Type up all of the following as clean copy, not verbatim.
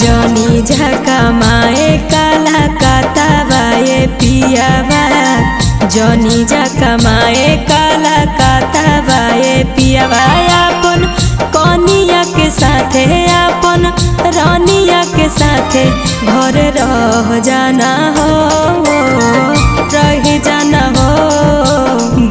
जनी झका माए काला कातावाए पियावा जनी झका माए काला कातावाए पियावा अपन कनिया के साथे अपन रानिया के साथे घर रह जाना हो रह जाना हो।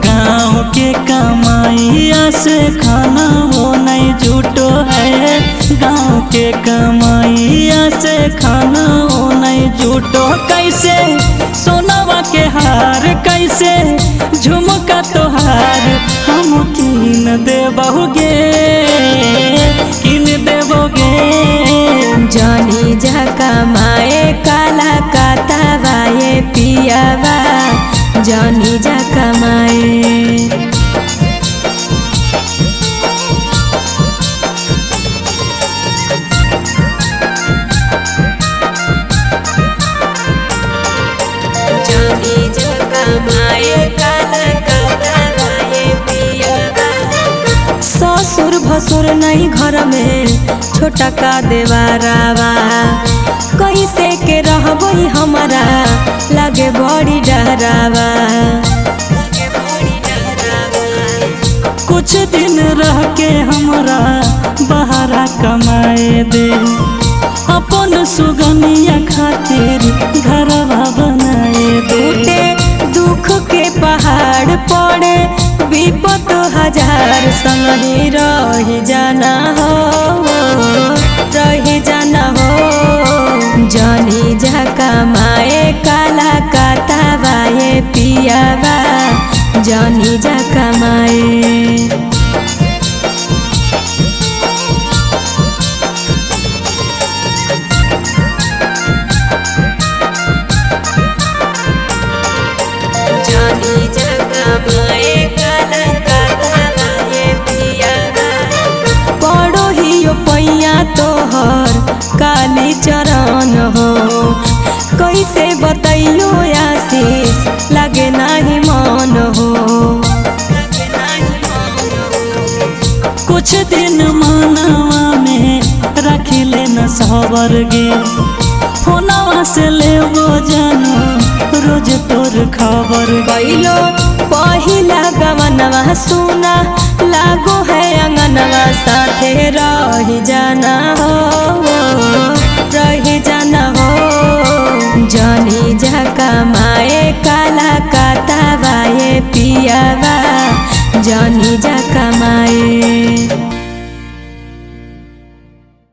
गाँव के कमाइया से खाना वो नहीं जुटो है गाँव के कमाइया से खाना वो नहीं जुटो। कैसे सोनावा के हार कैसे झुमका तोहार हम कीन देबोगे कीन देबोगे। जनी झका माए काला कातावाए पियावा जनी झका माए। ससुर भसुर नहीं घर में छोटा का देवारावा कैसे के रहबई हमारा लगे बड़ी डरावा। कुछ दिन रह के हमरा बहरा कमाए दे अपन सुगनिया खातिर घरवा बनाए दे। दुख के पहाड़ पड़े विपत हजार संगी रही जाना हो रही जाना हो। जनी झका माए काला कातावाए पियावा जनी झका माए। पैया तोहर काली चरण हो कैसे बतैयो आशीष लगे नहीं मन हो। कुछ दिन मनवा में रख लेना सबर गे फोनवा से लेबो जानो रोज तोर खबर। कैलो पहिला गवनवा सुना लागो है अंगनवा साथे रही जाना हो रही जाना हो। जनी झका माए काला कातावाए पियावा जनी झका माए।